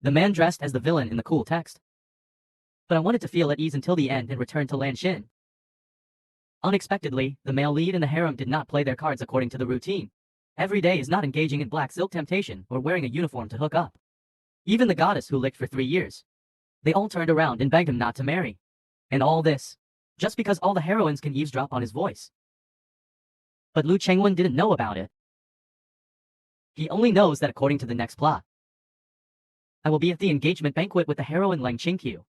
the man dressed as the villain in the cool text. But I wanted to feel at ease until the end and return to Lanxin. Unexpectedly, the male lead in the harem did not play their cards according to the routine. Every day is not engaging in black silk temptation or wearing a uniform to hook up. Even the goddess who licked for 3 years. They all turned around and begged him not to marry. And all this, just because all the heroines can eavesdrop on his voice. But Lu Chengwen didn't know about it. He only knows that according to the next plot, I will be at the engagement banquet with the heroine Lang Qingqiu.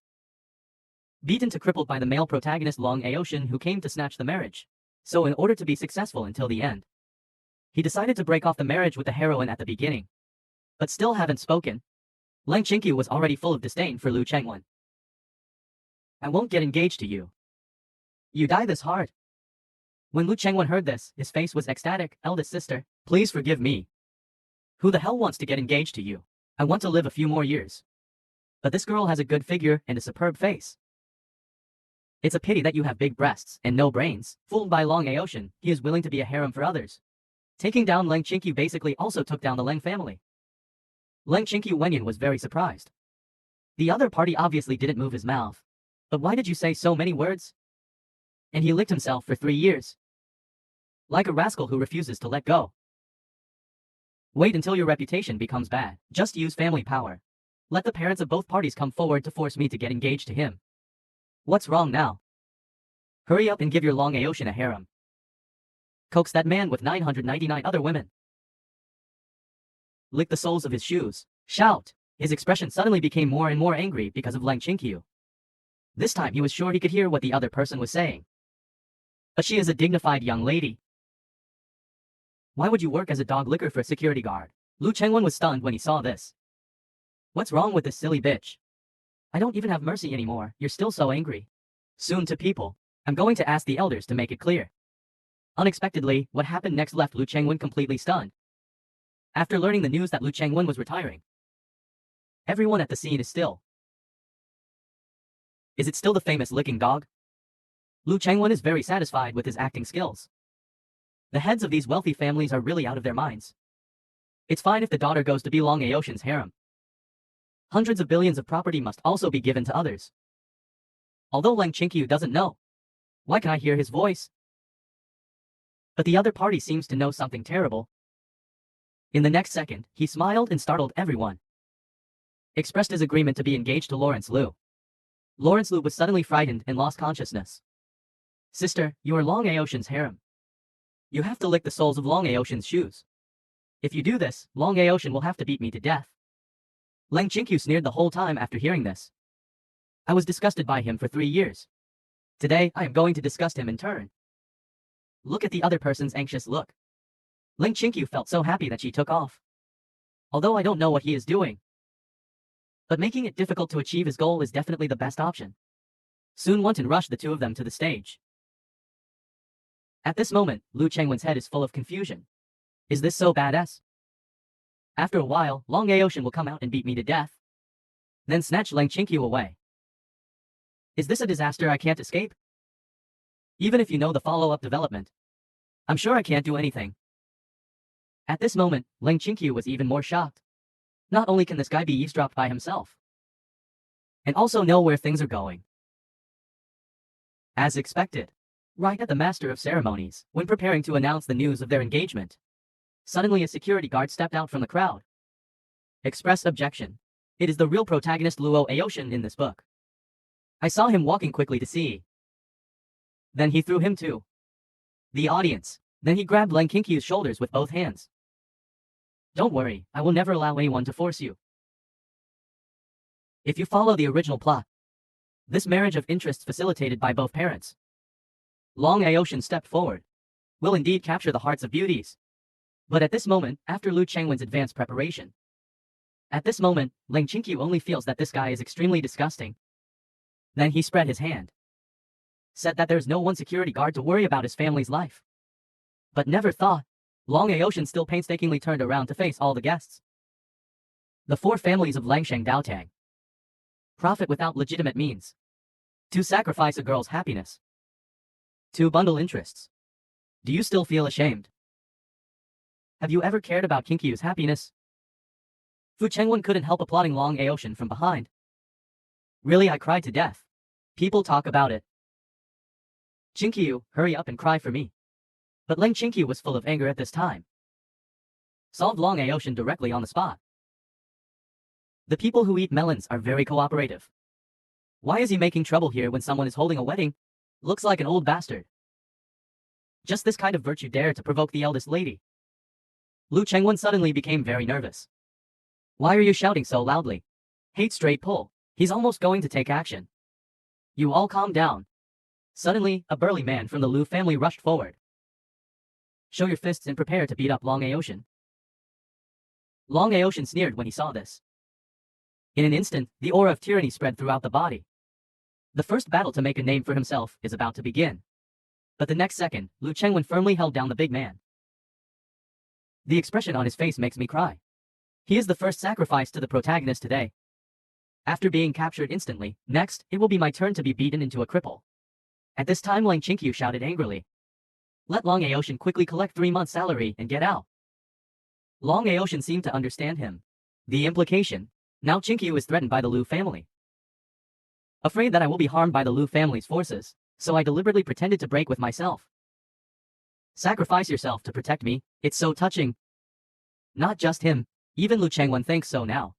Beaten to crippled by the male protagonist Long Aoshin who came to snatch the marriage. So in order to be successful until the end, he decided to break off the marriage with the heroine at the beginning. But still haven't spoken. Lang Qingqiu was already full of disdain for Lu Chengwen. I won't get engaged to you. You die this hard. When Lu Chengwen heard this, his face was ecstatic. Eldest sister, please forgive me. Who the hell wants to get engaged to you? I want to live a few more years. But this girl has a good figure and a superb face. It's a pity that you have big breasts and no brains. Fooled by Long Aoshin, he is willing to be a harem for others. Taking down Lang Qingqiu basically also took down the Lang family. Lang Qingqiu Wenyan was very surprised. The other party obviously didn't move his mouth. But why did you say so many words? And he licked himself for 3 years. Like a rascal who refuses to let go. Wait until your reputation becomes bad. Just use family power. Let the parents of both parties come forward to force me to get engaged to him. What's wrong now? Hurry up and give your Long Aoshin a harem. Coax that man with 999 other women. Lick the soles of his shoes. Shout. His expression suddenly became more and more angry because of Lang Qingqiu. This time he was sure he could hear what the other person was saying. But she is a dignified young lady. Why would you work as a dog licker for a security guard? Lu Chengwen was stunned when he saw this. What's wrong with this silly bitch? I don't even have mercy anymore. You're still so angry. Soon to people. I'm going to ask the elders to make it clear. Unexpectedly, what happened next left Lu Chengwen completely stunned. After learning the news that Lu Chengwen was retiring, everyone at the scene is still. Is it still the famous licking dog? Lu Chengwen is very satisfied with his acting skills. The heads of these wealthy families are really out of their minds. It's fine if the daughter goes to be Long Aoshin's harem. Hundreds of billions of property must also be given to others. Although Lang Qingqiu doesn't know. Why can I hear his voice? But the other party seems to know something terrible. In the next second, he smiled and startled everyone. Expressed his agreement to be engaged to Lawrence Liu. Lawrence Liu was suddenly frightened and lost consciousness. Sister, you are Long Aoshin's harem. You have to lick the soles of Long Aoshin's shoes. If you do this, Long Aoshin will have to beat me to death. Lang Qingqiu sneered the whole time after hearing this. I was disgusted by him for 3 years. Today, I am going to disgust him in turn. Look at the other person's anxious look. Lang Qingqiu felt so happy that she took off. Although I don't know what he is doing. But making it difficult to achieve his goal is definitely the best option. Soon Wonton rushed the two of them to the stage. At this moment, Lu Chengwen's head is full of confusion. Is this so badass? After a while, Long Aoshin will come out and beat me to death. Then snatch Lang Qingqiu away. Is this a disaster I can't escape? Even if you know the follow-up development, I'm sure I can't do anything. At this moment, Lang Qingqiu was even more shocked. Not only can this guy be eavesdropped by himself, and also know where things are going. As expected, right at the master of ceremonies, when preparing to announce the news of their engagement, suddenly a security guard stepped out from the crowd. Expressed objection. It is the real protagonist Luo Aoshin in this book. I saw him walking quickly to see. Then he threw him to the audience. Then he grabbed Lang Qingqiu's shoulders with both hands. Don't worry, I will never allow anyone to force you. If you follow the original plot, this marriage of interests facilitated by both parents, Long Aoshin stepped forward, will indeed capture the hearts of beauties. But at this moment, after Lu Chengwen's advanced preparation, at this moment, Lang Qingqiu only feels that this guy is extremely disgusting. Then he spread his hand. Said that there's no one security guard to worry about his family's life. But never thought, Long Aoshin still painstakingly turned around to face all the guests. The 4 families of Langsheng Daotang. Profit without legitimate means. To sacrifice a girl's happiness. To bundle interests. Do you still feel ashamed? Have you ever cared about Qingqiu's happiness? Fu Chengwen couldn't help applauding Long Aotian from behind. Really, I cried to death. People talk about it. Qingqiu, hurry up and cry for me. But Leng Qingqiu was full of anger at this time. Solved Long Aotian directly on the spot. The people who eat melons are very cooperative. Why is he making trouble here when someone is holding a wedding? Looks like an old bastard. Just this kind of virtue dared to provoke the eldest lady. Lu Chengwen suddenly became very nervous. Why are you shouting so loudly? Hate straight pull. He's almost going to take action. You all calm down. Suddenly, a burly man from the Lu family rushed forward. Show your fists and prepare to beat up Long Aotian. Long Aotian sneered when he saw this. In an instant, the aura of tyranny spread throughout the body. The first battle to make a name for himself is about to begin. But the next second, Lu Chengwen firmly held down the big man. The expression on his face makes me cry. He is the first sacrifice to the protagonist today. After being captured instantly, next, it will be my turn to be beaten into a cripple. At this time Leng Qingqiu shouted angrily. Let Long Aotian quickly collect 3 months' salary and get out. Long Aotian seemed to understand him. The implication. Now Qingqiu is threatened by the Lu family. Afraid that I will be harmed by the Lu family's forces, so I deliberately pretended to break with myself. Sacrifice yourself to protect me, it's so touching. Not just him, even Lu Chengwen thinks so now.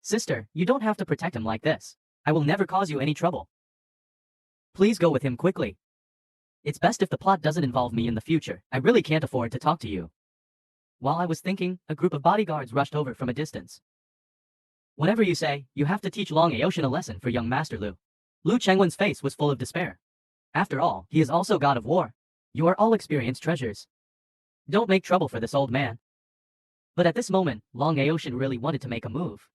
Sister, you don't have to protect him like this. I will never cause you any trouble. Please go with him quickly. It's best if the plot doesn't involve me in the future. I really can't afford to talk to you. While I was thinking, a group of bodyguards rushed over from a distance. Whatever you say, you have to teach Long Aotian a lesson for young Master Lu. Lu Chengwen's face was full of despair. After all, he is also god of war. You are all experienced treasures. Don't make trouble for this old man. But at this moment, Long Aotian really wanted to make a move.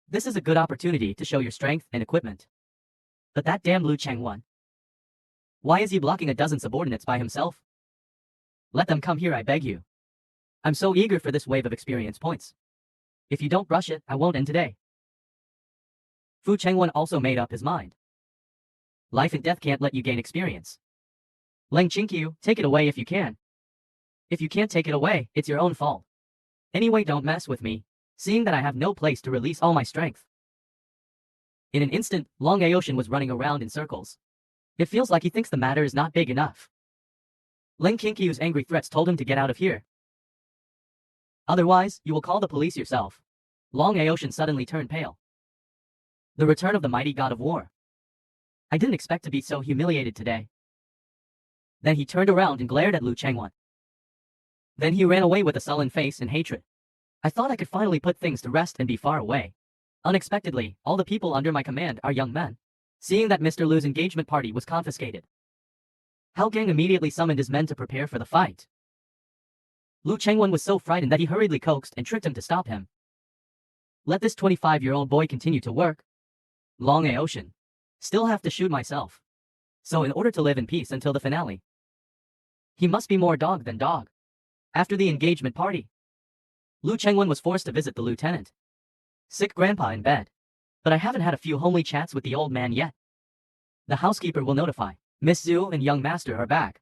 This is a good opportunity to show your strength and equipment. But that damn Lu Chengwen. Why is he blocking a dozen subordinates by himself? Let them come here, I beg you. I'm so eager for this wave of experience points. If you don't brush it, I won't end today. Fu Chengwen also made up his mind. Life and death can't let you gain experience. Leng Qingqiu, take it away if you can. If you can't take it away, it's your own fault. Anyway, don't mess with me, seeing that I have no place to release all my strength. In an instant, Long Aotian was running around in circles. It feels like he thinks the matter is not big enough. Leng Qingqiu's angry threats told him to get out of here. Otherwise, you will call the police yourself. Long Aotian suddenly turned pale. The return of the mighty god of war. I didn't expect to be so humiliated today. Then he turned around and glared at Lu Chengwen. Then he ran away with a sullen face and hatred. I thought I could finally put things to rest and be far away. Unexpectedly, all the people under my command are young men. Seeing that Mr. Lu's engagement party was confiscated, Hao Gang immediately summoned his men to prepare for the fight. Lu Chengwen was so frightened that he hurriedly coaxed and tricked him to stop him. Let this 25-year-old boy continue to work. Long Aotian. Still have to shoot myself. So in order to live in peace until the finale, he must be more dog than dog. After the engagement party, Lu Chengwen was forced to visit the lieutenant. Sick grandpa in bed. But I haven't had a few homely chats with the old man yet. The housekeeper will notify. Miss Zhu and young master are back.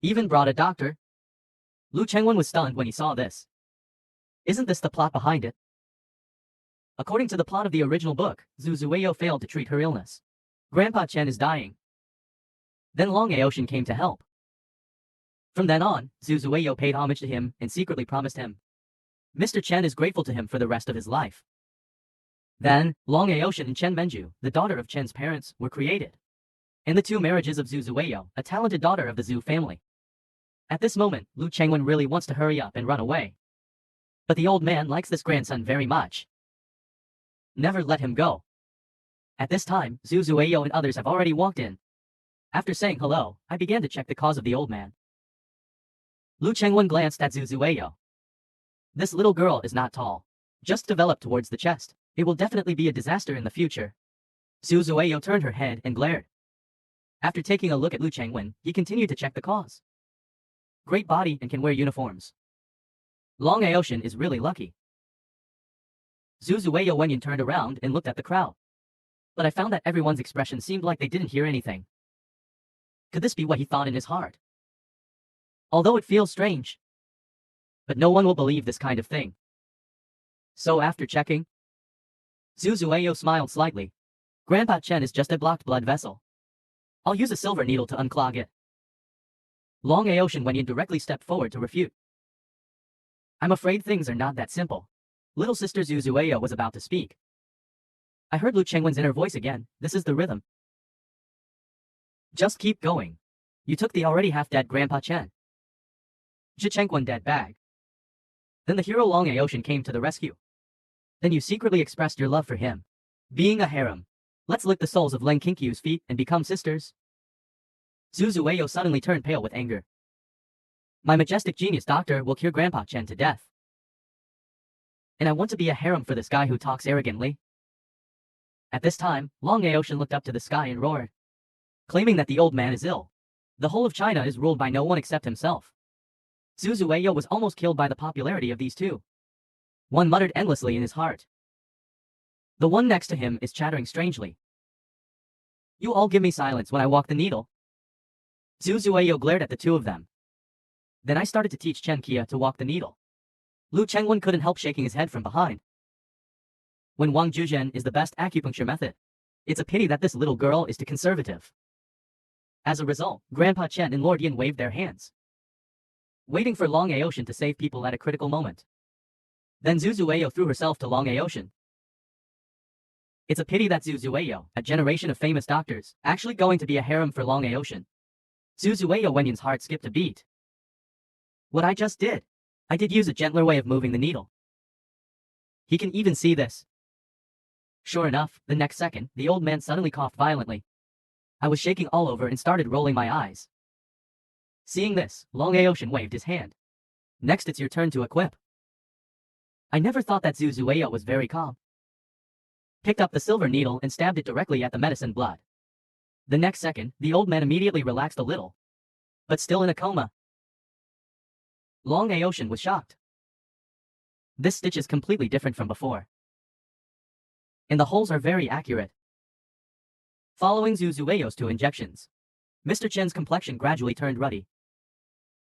Even brought a doctor. Lu Chengwen was stunned when he saw this. Isn't this the plot behind it? According to the plot of the original book, Zhu Zueyo failed to treat her illness. Grandpa Chen is dying. Then Long Aotian came to help. From then on, Zhu Zueyo paid homage to him and secretly promised him. Mr. Chen is grateful to him for the rest of his life. Then, Long Aotian and Chen Menju, the daughter of Chen's parents, were created. And the 2 marriages of Zhu Zueyo, a talented daughter of the Zhu family. At this moment, Lu Chengwen really wants to hurry up and run away. But the old man likes this grandson very much. Never let him go. At this time, Zhu Zueyo and others have already walked in. After saying hello, I began to check the cause of the old man. Lu Chengwen glanced at Zhu Zueyo. This little girl is not tall. Just developed towards the chest. It will definitely be a disaster in the future. Zhu Zueyo turned her head and glared. After taking a look at Lu Chengwen, he continued to check the cause. Great body and can wear uniforms. Long Aotian is really lucky. Zhu Zueyo Wenyan turned around and looked at the crowd. But I found that everyone's expression seemed like they didn't hear anything. Could this be what he thought in his heart? Although it feels strange. But no one will believe this kind of thing. So after checking, Zhu Zueyo smiled slightly. Grandpa Chen is just a blocked blood vessel. I'll use a silver needle to unclog it. Long Aoshan went in directly stepped forward to refute. I'm afraid things are not that simple. Little sister Zhu Zueyo was about to speak. I heard Lu Chengwen's inner voice again. This is the rhythm. Just keep going. You took the already half-dead Grandpa Chen. Zhi Chengwen dead bag. Then the hero Long Aoshan came to the rescue. Then you secretly expressed your love for him. Being a harem. Let's lick the soles of Leng Qingqiu's feet and become sisters. Zhu Zueyo suddenly turned pale with anger. My majestic genius doctor will cure Grandpa Chen to death. And I want to be a harem for this guy who talks arrogantly. At this time, Long Aoshan looked up to the sky and roared, claiming that the old man is ill. The whole of China is ruled by no one except himself. Zhu Zueyo was almost killed by the popularity of these two. One muttered endlessly in his heart. The one next to him is chattering strangely. You all give me silence when I walk the needle. Zhu Zueyo glared at the two of them. Then I started to teach Chen Qia to walk the needle. Lu Chengwen couldn't help shaking his head from behind. When Wang Zhuzhen is the best acupuncture method, it's a pity that this little girl is too conservative. As a result, Grandpa Chen and Lord Yin waved their hands, waiting for Long Aoshan to save people at a critical moment. Then Zhu Zueyo threw herself to Long Aoshan. It's a pity that Zhu Zueyo, a generation of famous doctors, actually going to be a harem for Long Aoshan. Zhu Zueyo Wenyin's heart skipped a beat. What I just did. I did use a gentler way of moving the needle. He can even see this. Sure enough, the next second, the old man suddenly coughed violently. I was shaking all over and started rolling my eyes. Seeing this, Long Aoshan waved his hand. Next it's your turn to equip. I never thought that Zhu Zueyo was very calm. Picked up the silver needle and stabbed it directly at the medicine blood. The next second, the old man immediately relaxed a little. But still in a coma. Long Aoshan was shocked. This stitch is completely different from before. And the holes are very accurate. Following Zhu Zueyo's 2 injections, Mr. Chen's complexion gradually turned ruddy.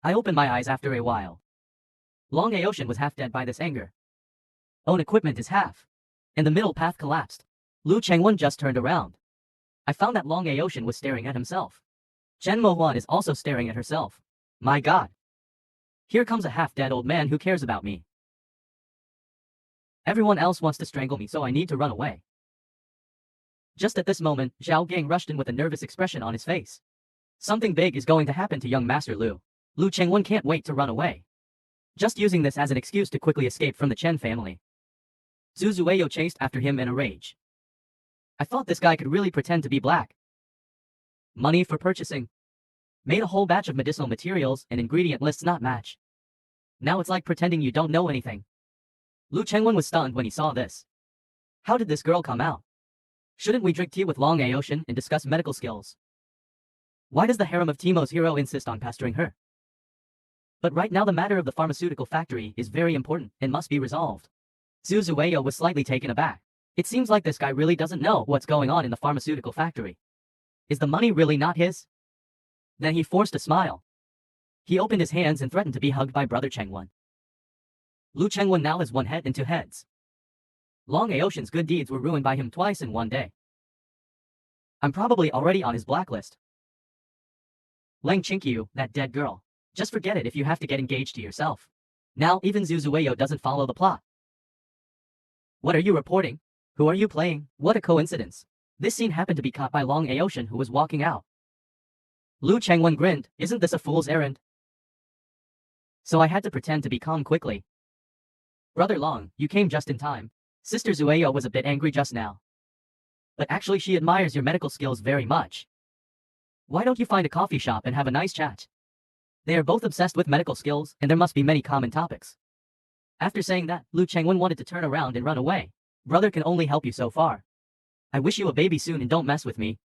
I opened my eyes after a while. Long Aoshan was half dead by this anger. Own equipment is half. And the middle path collapsed. Lu Chengwen just turned around. I found that Long Aoshan was staring at himself. Chen Mohuan is also staring at herself. My god. Here comes a half-dead old man who cares about me. Everyone else wants to strangle me, so I need to run away. Just at this moment, Zhao Gang rushed in with a nervous expression on his face. Something big is going to happen to young Master Lu. Lu Chengwen can't wait to run away. Just using this as an excuse to quickly escape from the Chen family. Zhu Zueyo chased after him in a rage. I thought this guy could really pretend to be black. Money for purchasing. Made a whole batch of medicinal materials and ingredient lists not match. Now it's like pretending you don't know anything. Lu Chengwen was stunned when he saw this. How did this girl come out? Shouldn't we drink tea with Long Aoshan and discuss medical skills? Why does the harem of Timo's hero insist on pestering her? But right now the matter of the pharmaceutical factory is very important and must be resolved. Zhu Zueyo was slightly taken aback. It seems like this guy really doesn't know what's going on in the pharmaceutical factory. Is the money really not his? Then he forced a smile. He opened his hands and threatened to be hugged by brother Chengwen. Lu Chengwen now has 1 head and 2 heads. Long Aoshan's good deeds were ruined by him twice in 1 day. I'm probably already on his blacklist. Leng Qingqiu, that dead girl. Just forget it if you have to get engaged to yourself. Now even Zhu Zueyo doesn't follow the plot. What are you reporting? Who are you playing? What a coincidence. This scene happened to be caught by Long Aoshan who was walking out. Lu Chengwen grinned, isn't this a fool's errand? So I had to pretend to be calm quickly. Brother Long, you came just in time. Sister Zueyo was a bit angry just now. But actually she admires your medical skills very much. Why don't you find a coffee shop and have a nice chat? They are both obsessed with medical skills and there must be many common topics. After saying that, Lu Chengwen wanted to turn around and run away. Brother can only help you so far. I wish you a baby soon and don't mess with me.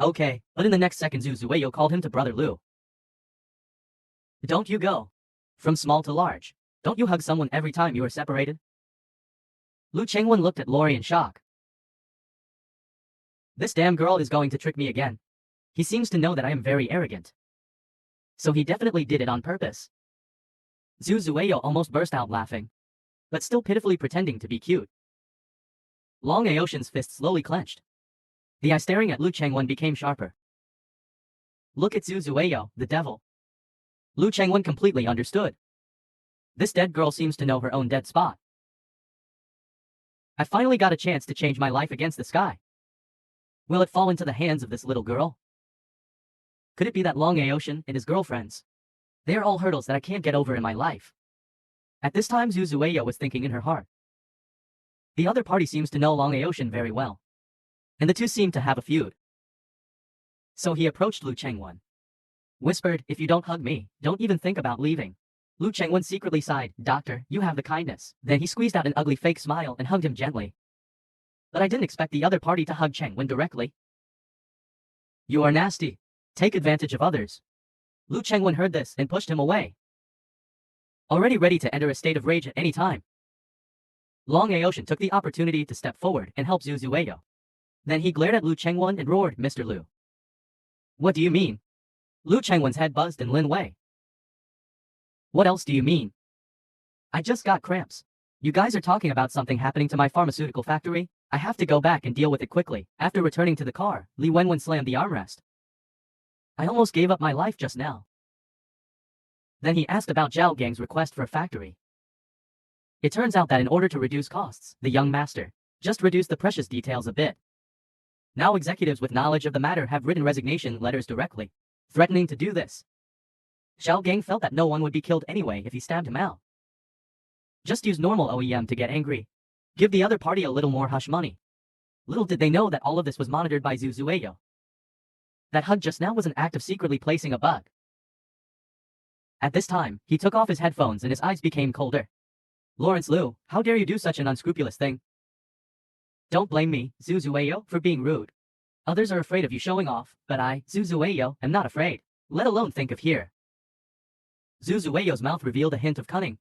Okay, but in the next second Zhu Zueyo called him to brother Lu. Don't you go. From small to large. Don't you hug someone every time you are separated? Lu Chengwen looked at Lori in shock. This damn girl is going to trick me again. He seems to know that I am very arrogant. So he definitely did it on purpose. Zhu Zueyo almost burst out laughing. but still pitifully pretending to be cute. Long Aotian's fist slowly clenched. The eye staring at Lu Chengwen became sharper. Look at Zhu Zueyo, the devil. Lu Chengwen completely understood. This dead girl seems to know her own dead spot. I finally got a chance to change my life against the sky. Will it fall into the hands of this little girl? Could it be that Long Aotian and his girlfriends? They are all hurdles that I can't get over in my life. At this time Zhu Zueyo was thinking in her heart. The other party seems to know Long Aotian very well, and the two seem to have a feud. So he approached Lu Chengwen. Whispered, if you don't hug me, don't even think about leaving. Lu Chengwen secretly sighed, Doctor, you have the kindness. Then he squeezed out an ugly fake smile and hugged him gently. But I didn't expect the other party to hug Chengwen directly. You are nasty. Take advantage of others. Lu Chengwen heard this and pushed him away. Already ready to enter a state of rage at any time, Long Aotian took the opportunity to step forward and help Zhu Zueyo. Then he glared at Lu Chengwen and roared, Mr. Lu. What do you mean? Lu Chengwen's head buzzed in Lin Wei. What else do you mean? I just got cramps. You guys are talking about something happening to my pharmaceutical factory? I have to go back and deal with it quickly. After returning to the car, Li Wenwen slammed the armrest. I almost gave up my life just now. Then he asked about Zhao Gang's request for a factory. It turns out that in order to reduce costs, the young master just reduced the precious details a bit. Now executives with knowledge of the matter have written resignation letters directly, threatening to do this. Zhao Gang felt that no one would be killed anyway if he stabbed him out. Just use normal OEM to get angry. Give the other party a little more hush money. Little did they know that all of this was monitored by Zhu Zueyo. That hug just now was an act of secretly placing a bug. At this time, he took off his headphones and his eyes became colder. Lawrence Liu, how dare you do such an unscrupulous thing? Don't blame me, Zhu Zueyo, for being rude. Others are afraid of you showing off, but I, Zhu Zueyo, am not afraid, let alone think of here. Zhu Zueyo's mouth revealed a hint of cunning.